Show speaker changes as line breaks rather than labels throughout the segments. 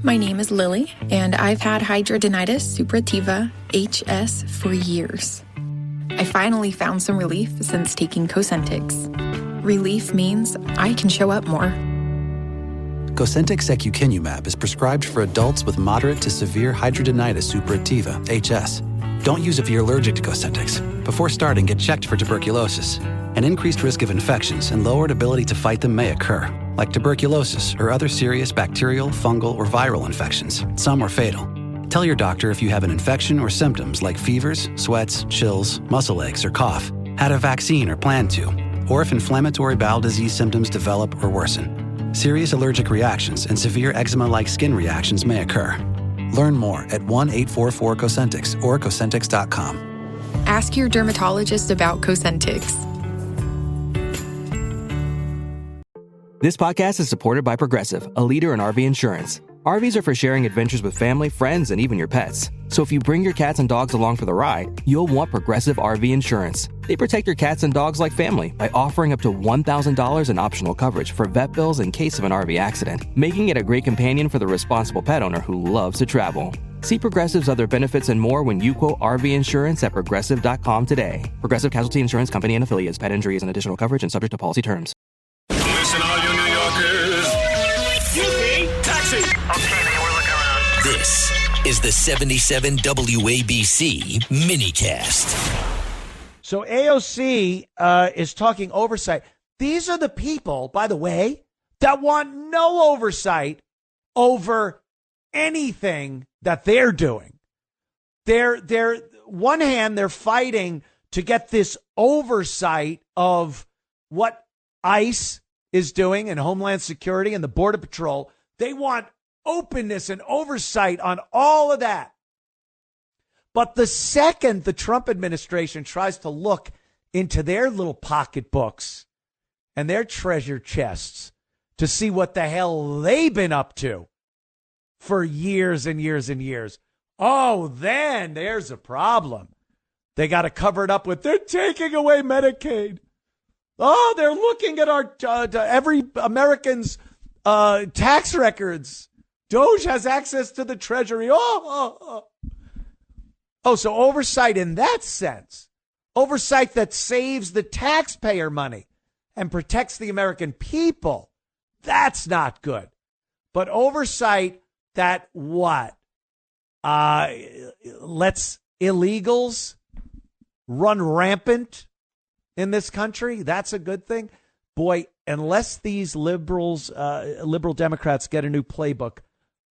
My name is Lily, and I've had hidradenitis suppurativa, HS, for years. I finally found some relief since taking Cosentyx. Relief means I can show up more.
Cosentyx secukinumab is prescribed for adults with moderate to severe hidradenitis suppurativa, HS. Don't use if you're allergic to Cosentyx. Before starting, get checked for tuberculosis. An increased risk of infections and lowered ability to fight them may occur, like tuberculosis or other serious bacterial, fungal, or viral infections. Some are fatal. Tell your doctor if you have an infection or symptoms like fevers, sweats, chills, muscle aches, or cough, had a vaccine or plan to, or if inflammatory bowel disease symptoms develop or worsen. Serious allergic reactions and severe eczema-like skin reactions may occur. Learn more at 1-844-COSENTYX or Cosentyx.com.
Ask your dermatologist about Cosentyx.
This podcast is supported by Progressive, a leader in RV insurance. RVs are for sharing adventures with family, friends, and even your pets. So if you bring your cats and dogs along for the ride, you'll want Progressive RV insurance. They protect your cats and dogs like family by offering up to $1,000 in optional coverage for vet bills in case of an RV accident, making it a great companion for the responsible pet owner who loves to travel. See Progressive's other benefits and more when you quote RV insurance at Progressive.com today. Progressive Casualty Insurance Company and Affiliates. Pet injuries and additional coverage and subject to policy terms.
Listen, all you New Yorkers. Excuse me, taxi.
Okay, man, we're looking around.
This is the 77 WABC minicast.
So AOC is talking oversight. These are the people, by the way, that want no oversight over anything that they're doing. They're one hand, they're fighting to get this oversight of what ICE is doing and Homeland Security and the Border Patrol. They want openness and oversight on all of that. But the second the Trump administration tries to look into their little pocketbooks and their treasure chests to see what the hell they've been up to for years and years and years, oh, then there's a problem. They got to cover it up with they're taking away Medicaid. Oh, they're looking at our every American's tax records. Doge has access to the Treasury. Oh, so oversight in that sense, oversight that saves the taxpayer money and protects the American people. That's not good. But oversight that what? Lets illegals run rampant in this country. That's a good thing. Boy, unless these liberal Democrats get a new playbook,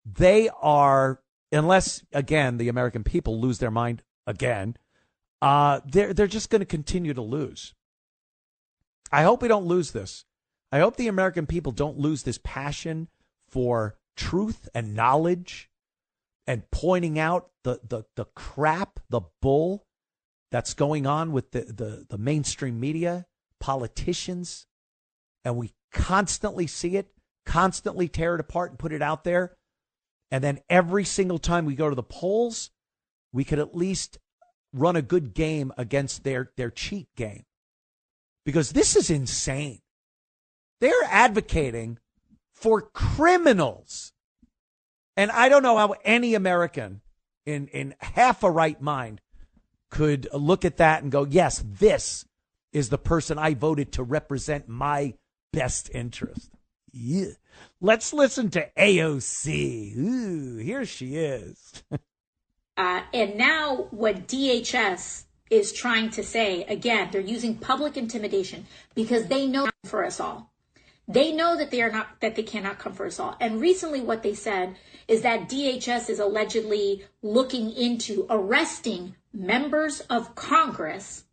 they are, unless, again, the American people lose their mind again, they're just going to continue to lose. I hope we don't lose this. I hope the American people don't lose this passion for truth and knowledge and pointing out the crap, the bull that's going on with the mainstream media, politicians, and we constantly see it, constantly tear it apart and put it out there. And then every single time we go to the polls, we could at least run a good game against their cheat game. Because this is insane. They're advocating for criminals. And I don't know how any American in half a right mind could look at that and go, yes, this is the person I voted to represent my best interest. Yeah. Let's listen to AOC. Ooh, here she is.
And now what DHS is trying to say, again, they're using public intimidation because they know for us all. They know that they cannot come for us all. And recently what they said is that DHS is allegedly looking into arresting members of Congress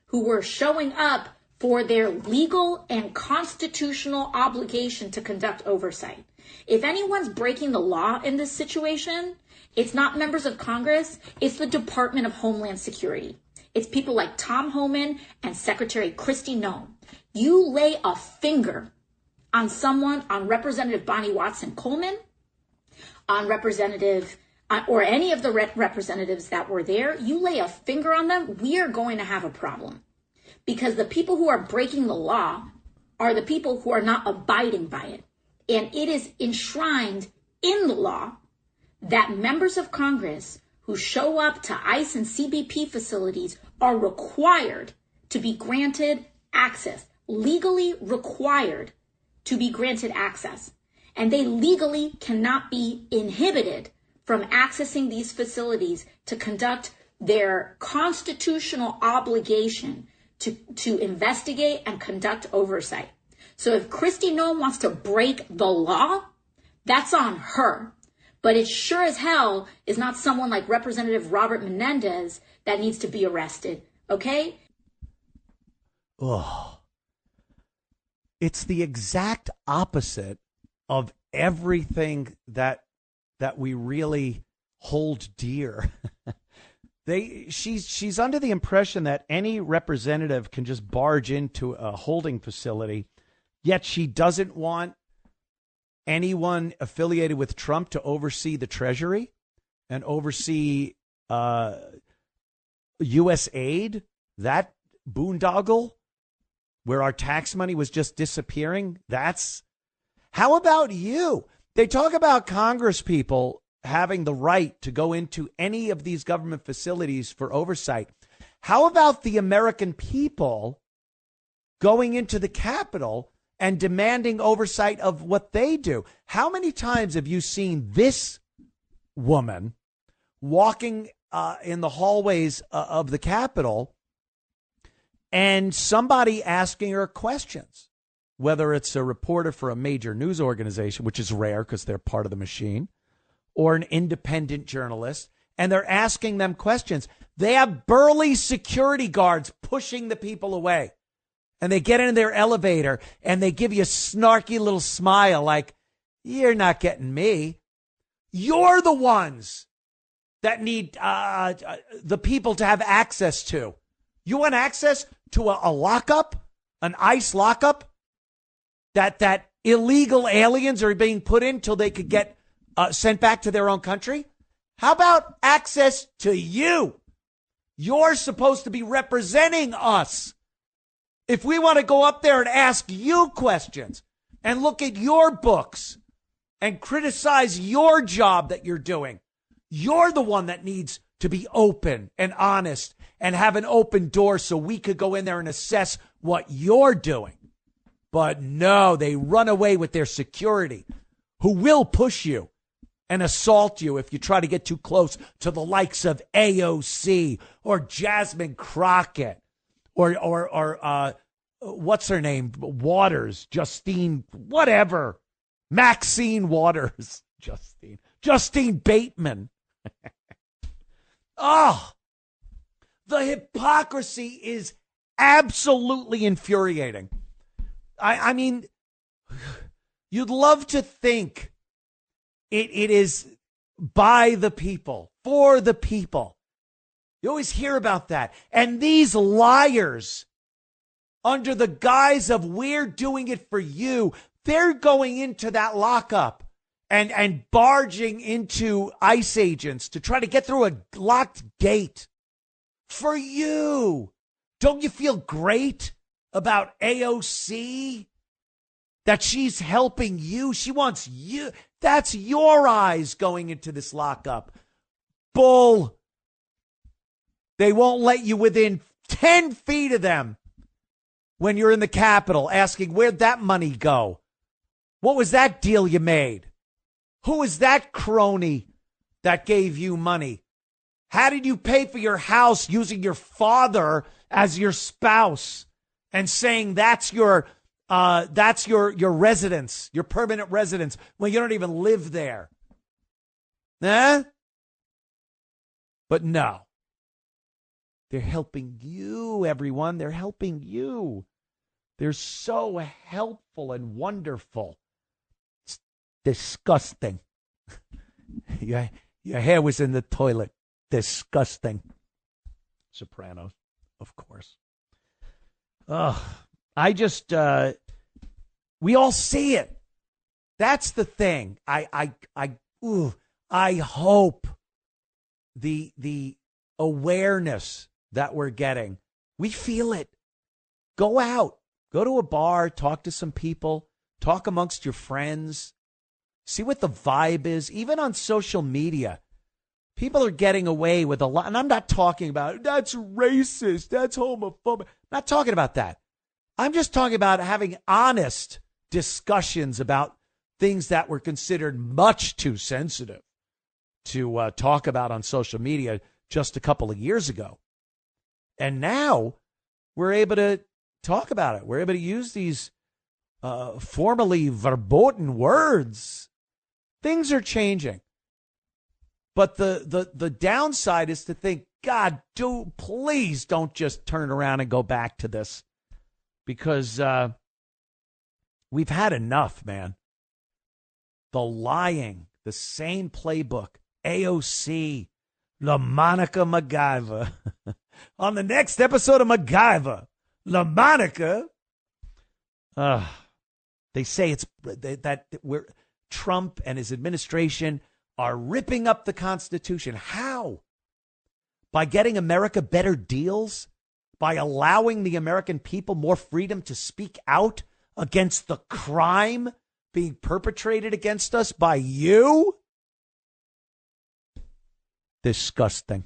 who were showing up for their legal and constitutional obligation to conduct oversight. If anyone's breaking the law in this situation, it's not members of Congress, it's the Department of Homeland Security. It's people like Tom Homan and Secretary Kristi Noem. You lay a finger on someone, on Representative Bonnie Watson Coleman, on Representative, or any of the representatives that were there, you lay a finger on them, we are going to have a problem. Because the people who are breaking the law are the people who are not abiding by it. And it is enshrined in the law that members of Congress who show up to ICE and CBP facilities are required to be granted access, legally required to be granted access. And they legally cannot be inhibited from accessing these facilities to conduct their constitutional obligation to investigate and conduct oversight. So if Kristi Noem wants to break the law, that's on her. But it sure as hell is not someone like Representative Robert Menendez that needs to be arrested. Okay?
Oh, it's the exact opposite of everything that we really hold dear. She's under the impression that any representative can just barge into a holding facility, yet she doesn't want anyone affiliated with Trump to oversee the Treasury and oversee U.S. aid, that boondoggle where our tax money was just disappearing. How about you? They talk about Congress people having the right to go into any of these government facilities for oversight. How about the American people going into the Capitol and demanding oversight of what they do? How many times have you seen this woman walking in the hallways of the Capitol and somebody asking her questions, whether it's a reporter for a major news organization, which is rare because they're part of the machine, or an independent journalist, and they're asking them questions. They have burly security guards pushing the people away. And they get in their elevator and they give you a snarky little smile like, you're not getting me. You're the ones that need the people to have access to. You want access to a lockup, an ICE lockup that illegal aliens are being put in till they could get sent back to their own country? How about access to you? You're supposed to be representing us. If we want to go up there and ask you questions and look at your books and criticize your job that you're doing, you're the one that needs to be open and honest and have an open door so we could go in there and assess what you're doing. But no, they run away with their security, who will push you and assault you if you try to get too close to the likes of AOC or Jasmine Crockett or what's her name? Waters, Justine, whatever. Maxine Waters, Justine Bateman. Oh, the hypocrisy is absolutely infuriating. I mean, you'd love to think it is by the people, for the people. You always hear about that. And these liars, under the guise of we're doing it for you, they're going into that lockup and barging into ICE agents to try to get through a locked gate for you. Don't you feel great about AOC? That she's helping you. She wants you. That's your eyes going into this lockup. Bull. They won't let you within 10 feet of them when you're in the Capitol asking, where'd that money go? What was that deal you made? Who was that crony that gave you money? How did you pay for your house using your father as your spouse and saying that's your residence, your permanent residence, when you don't even live there? But no. They're helping you, everyone. They're helping you. They're so helpful and wonderful. It's disgusting. Your hair was in the toilet. Disgusting. Sopranos, of course. We all see it. That's the thing. I hope the awareness that we're getting, we feel it. Go out, go to a bar, talk to some people, talk amongst your friends. See what the vibe is? Even on social media, people are getting away with a lot. And I'm not talking about, that's racist, that's homophobic. I'm not talking about that. I'm just talking about having honest discussions about things that were considered much too sensitive to talk about on social media just a couple of years ago. And now we're able to talk about it. We're able to use these formally verboten words. Things are changing. But the downside is to think, God, please don't just turn around and go back to this. Because we've had enough, man. The lying, the same playbook, AOC, La Monica MacGyver. On the next episode of MacGyver, La Monica. They say that Trump and his administration are ripping up the Constitution. How? By getting America better deals? By allowing the American people more freedom to speak out against the crime being perpetrated against us by you? Disgusting.